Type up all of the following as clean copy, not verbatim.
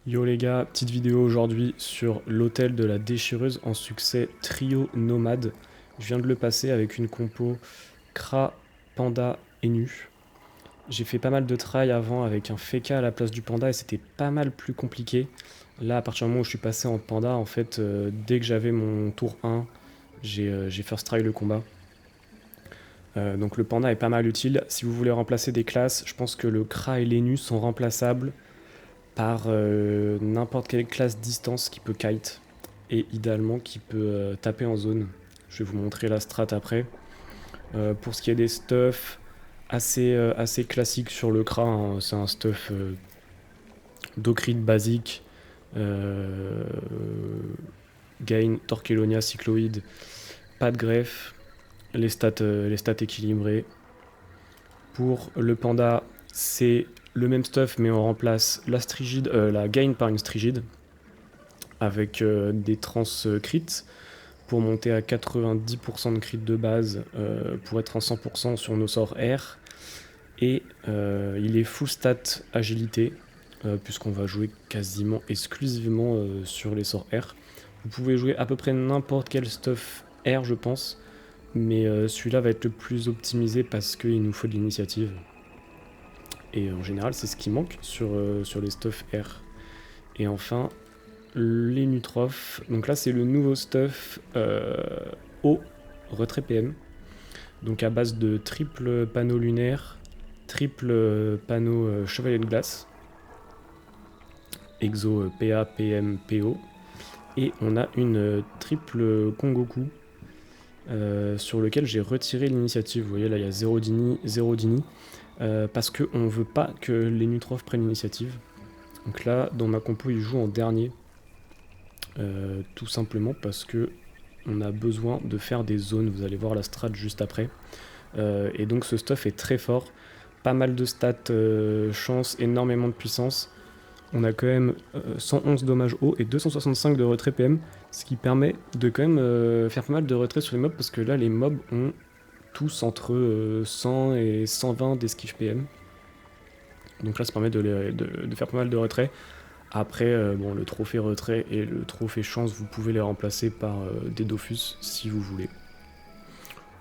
Yo les gars, petite vidéo aujourd'hui sur l'hôtel de la déchireuse en succès trio nomade. Je viens de le passer avec une compo Kra, Panda et Nu. J'ai fait pas mal de try avant avec un Feka à la place du Panda et c'était pas mal plus compliqué. Là, à partir du moment où je suis passé en Panda, en fait, dès que j'avais mon tour 1, j'ai first try le combat. Donc le Panda est pas mal utile. Si vous voulez remplacer des classes, je pense que le Kra et les Nu sont remplaçables par n'importe quelle classe distance qui peut kite et idéalement qui peut taper en zone. Je vais vous montrer la strat après. Pour ce qui est des stuffs, assez classique sur le Kra, hein. C'est un stuff Docrit basique, euh, Gain, Torquelonia, Cycloïde, pas de greffe, les stats équilibrées. Pour le Panda, c'est le même stuff mais on remplace la Gain par une Strigide avec des trans crits pour monter à 90% de crit de base pour être en 100% sur nos sorts R. Et il est full stat agilité, puisqu'on va jouer quasiment exclusivement sur les sorts R. Vous pouvez jouer à peu près n'importe quel stuff R, je pense, mais celui-là va être le plus optimisé parce qu'il nous faut de l'initiative. Et en général, c'est ce qui manque sur les stuff R. Et enfin, les Nutrophes. Donc là, c'est le nouveau stuff au retrait PM. Donc à base de triple panneau lunaire, triple panneau chevalier de glace, exo PA, PM, PO. Et on a une triple Kongoku sur lequel j'ai retiré l'initiative. Vous voyez, là, il y a 0 Dini, 0 Dini. Parce qu'on ne veut pas que les Nutrophes prennent l'initiative. Donc là, dans ma compo, il joue en dernier. Tout simplement parce que on a besoin de faire des zones. Vous allez voir la strat juste après. Et donc ce stuff est très fort. Pas mal de stats, chance, énormément de puissance. On a quand même 111 dommages haut et 265 de retrait PM, ce qui permet de quand même faire pas mal de retrait sur les mobs, parce que là les mobs ont tous entre 100 et 120 d'esquive PM. Donc là ça permet de faire pas mal de retrait. Après, bon, le trophée retrait et le trophée chance, vous pouvez les remplacer par des Dofus si vous voulez.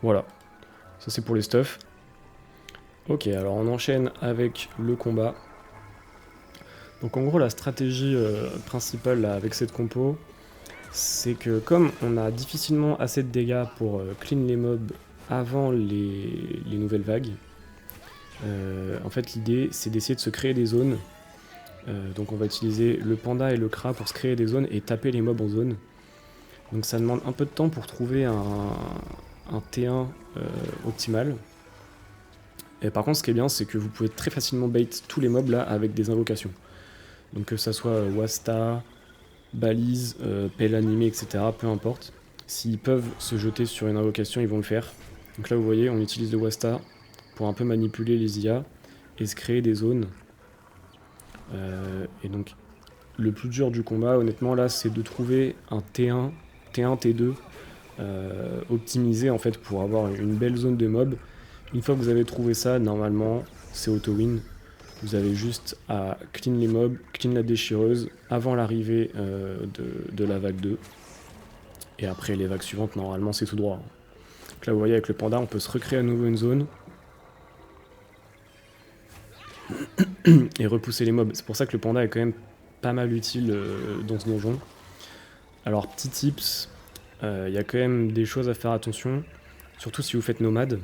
Voilà, ça c'est pour les stuffs. Ok, alors on enchaîne avec le combat. Donc en gros, la stratégie principale là, avec cette compo, c'est que comme on a difficilement assez de dégâts pour clean les mobs avant les nouvelles vagues, en fait l'idée c'est d'essayer de se créer des zones. Donc on va utiliser le panda et le kra pour se créer des zones et taper les mobs en zone. Donc ça demande un peu de temps pour trouver un T1 optimal. Et par contre, ce qui est bien, c'est que vous pouvez très facilement bait tous les mobs là avec des invocations. Donc que ça soit Wasta, Balise, Pelle animée, etc. Peu importe. S'ils peuvent se jeter sur une invocation, ils vont le faire. Donc là, vous voyez, on utilise le Wasta pour un peu manipuler les IA et se créer des zones. Et donc, le plus dur du combat, honnêtement, là, c'est de trouver un T1, T1, T2 optimisé en fait pour avoir une belle zone de mob. Une fois que vous avez trouvé ça, normalement, c'est auto-win. Vous avez juste à clean les mobs, clean la déchireuse avant l'arrivée de la vague 2. Et après les vagues suivantes, normalement, c'est tout droit. Donc là, vous voyez, avec le panda, on peut se recréer à nouveau une zone et repousser les mobs. C'est pour ça que le panda est quand même pas mal utile dans ce donjon. Alors, petit tips, il y a quand même des choses à faire attention, surtout si vous faites nomade.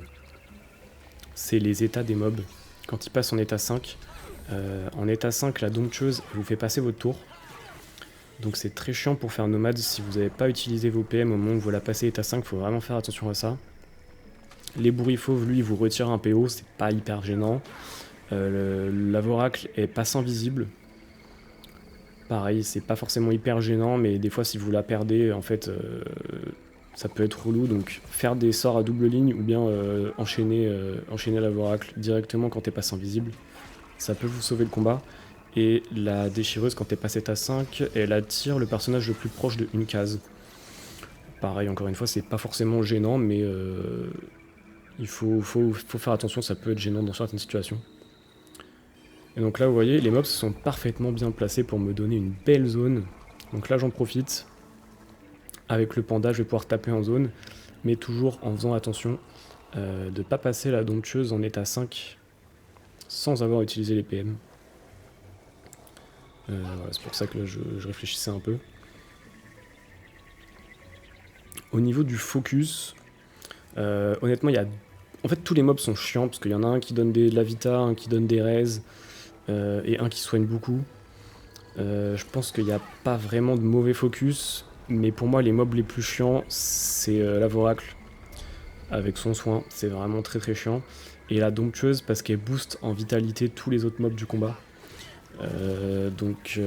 C'est les états des mobs. Quand ils passent en état 5, la domptueuse vous fait passer votre tour. Donc c'est très chiant pour faire nomade si vous n'avez pas utilisé vos PM au moment où vous la passez état 5, il faut vraiment faire attention à ça. Les bourrifauves, lui, vous retirent un PO, c'est pas hyper gênant. L'avoracle est passe invisible. Pareil, c'est pas forcément hyper gênant, mais des fois si vous la perdez, en fait, ça peut être relou. Donc faire des sorts à double ligne ou bien enchaîner l'avoracle directement quand t'es passe invisible, ça peut vous sauver le combat. Et la déchireuse, quand elle passe à 5, elle attire le personnage le plus proche de une case. Pareil, encore une fois, c'est pas forcément gênant, mais il faut faire attention, ça peut être gênant dans certaines situations. Et donc là, vous voyez, les mobs sont parfaitement bien placés pour me donner une belle zone. Donc là, j'en profite. Avec le panda, je vais pouvoir taper en zone, mais toujours en faisant attention de ne pas passer la domptueuse en état 5 sans avoir utilisé les PM. Voilà, c'est pour ça que là, je réfléchissais un peu. Au niveau du focus, honnêtement, en fait, tous les mobs sont chiants, parce qu'il y en a un qui donne de la vita, un qui donne des raises, et un qui soigne beaucoup. Je pense qu'il n'y a pas vraiment de mauvais focus, mais pour moi, les mobs les plus chiants, c'est la Voracle, avec son soin, c'est vraiment très très chiant. Et la domptueuse, parce qu'elle booste en vitalité tous les autres mobs du combat. Donc,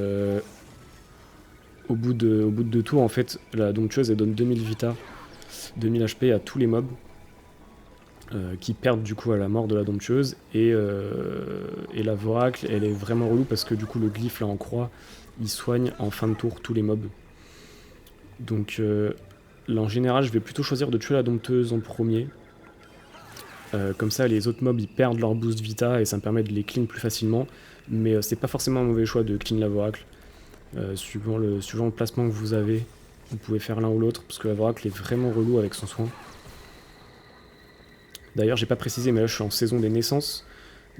au bout de 2 tours, en fait, la domptueuse, elle donne 2000 vita, 2000 HP à tous les mobs. Qui perdent du coup à la mort de la domptueuse, et la Voracle, elle est vraiment relou parce que du coup le glyphe là en croix, il soigne en fin de tour tous les mobs. Donc là en général je vais plutôt choisir de tuer la dompteuse en premier, comme ça les autres mobs ils perdent leur boost vita et ça me permet de les clean plus facilement, mais c'est pas forcément un mauvais choix de clean la Voracle. Suivant le placement que vous avez, vous pouvez faire l'un ou l'autre, parce que la Voracle est vraiment relou avec son soin. D'ailleurs, j'ai pas précisé, mais là je suis en saison des naissances.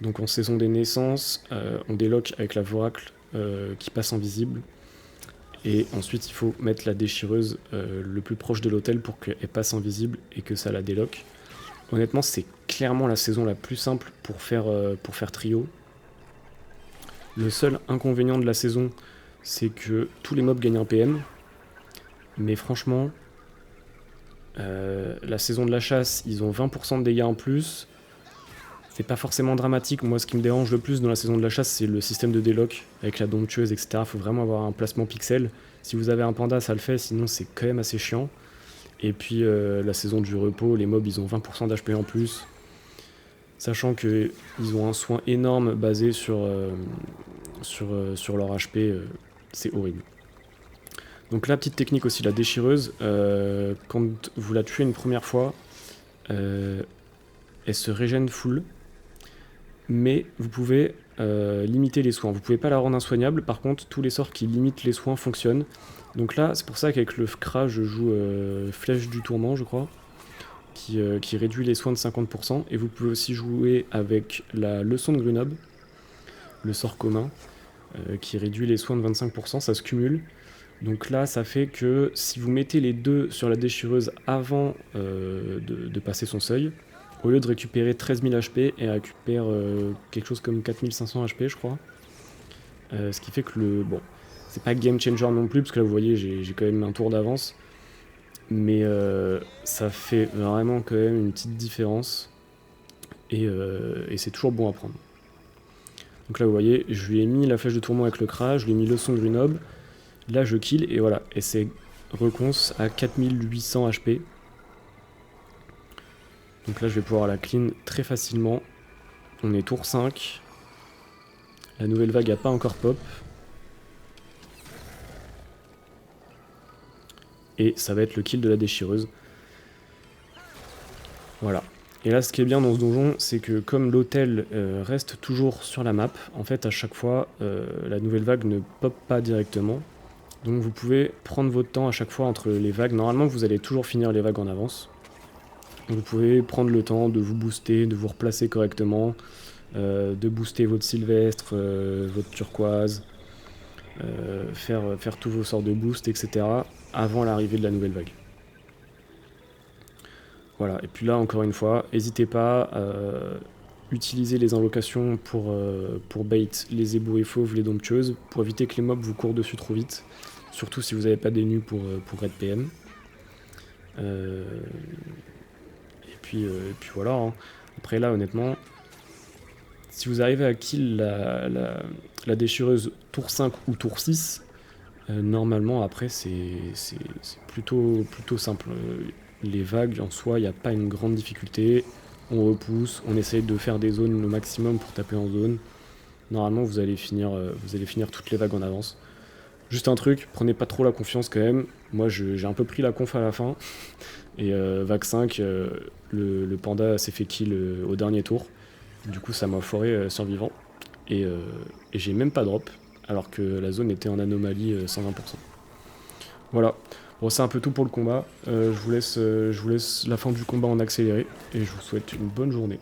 Donc en saison des naissances, on déloque avec la Voracle qui passe invisible. Et ensuite, il faut mettre la déchireuse le plus proche de l'hôtel pour qu'elle passe invisible et que ça la déloque. Honnêtement, c'est clairement la saison la plus simple pour faire trio. Le seul inconvénient de la saison, c'est que tous les mobs gagnent un PM. Mais franchement, la saison de la chasse, ils ont 20% de dégâts en plus. C'est pas forcément dramatique. Moi, ce qui me dérange le plus dans la saison de la chasse, c'est le système de déloc avec la domptueuse, etc. Faut vraiment avoir un placement pixel. Si vous avez un panda, ça le fait, sinon c'est quand même assez chiant. Et puis la saison du repos, les mobs, ils ont 20% d'HP en plus. Sachant qu'ils ont un soin énorme basé sur leur HP, c'est horrible. Donc la petite technique aussi, la déchireuse, quand vous la tuez une première fois, elle se régène full, mais vous pouvez limiter les soins. Vous pouvez pas la rendre insoignable, par contre tous les sorts qui limitent les soins fonctionnent. Donc là, c'est pour ça qu'avec le Kra, je joue Flèche du Tourment, je crois, qui réduit les soins de 50%, et vous pouvez aussi jouer avec la Leçon de Grenoble, le sort commun, qui réduit les soins de 25%, ça se cumule. Donc là, ça fait que si vous mettez les deux sur la déchireuse avant de passer son seuil, au lieu de récupérer 13 000 HP, elle récupère quelque chose comme 4500 HP, je crois. Ce qui fait que bon, c'est pas game changer non plus, parce que là, vous voyez, j'ai quand même un tour d'avance. Mais ça fait vraiment quand même une petite différence. Et c'est toujours bon à prendre. Donc là, vous voyez, je lui ai mis la flèche de tourment avec le Kra, je lui ai mis le son de Grenoble. Là, je kill, et voilà. Et c'est reconce à 4800 HP. Donc là, je vais pouvoir la clean très facilement. On est tour 5. La nouvelle vague n'a pas encore pop. Et ça va être le kill de la déchireuse. Voilà. Et là, ce qui est bien dans ce donjon, c'est que comme l'hôtel reste toujours sur la map, en fait, à chaque fois, la nouvelle vague ne pop pas directement. Donc vous pouvez prendre votre temps à chaque fois entre les vagues. Normalement, vous allez toujours finir les vagues en avance. Donc vous pouvez prendre le temps de vous booster, de vous replacer correctement, de booster votre sylvestre, votre turquoise, faire tous vos sorts de boost, etc. avant l'arrivée de la nouvelle vague. Voilà, et puis là, encore une fois, n'hésitez pas à utiliser les invocations pour bait les éboues et fauves, les domptueuses, pour éviter que les mobs vous courent dessus trop vite, surtout si vous n'avez pas des nus pour Red PM. Et puis voilà, hein. Après là, honnêtement, si vous arrivez à kill la déchireuse tour 5 ou tour 6, normalement, après, c'est plutôt simple. Les vagues, en soi, il n'y a pas une grande difficulté. On repousse, on essaye de faire des zones au maximum pour taper en zone. Normalement, vous allez finir toutes les vagues en avance. Juste un truc, prenez pas trop la confiance quand même. Moi, j'ai un peu pris la conf à la fin. Et vague 5, le panda s'est fait kill au dernier tour. Du coup, ça m'a foiré survivant. Et, euh, et j'ai même pas drop, alors que la zone était en anomalie 120%. Voilà. Bon, c'est un peu tout pour le combat. Je vous laisse la fin du combat en accéléré, et je vous souhaite une bonne journée.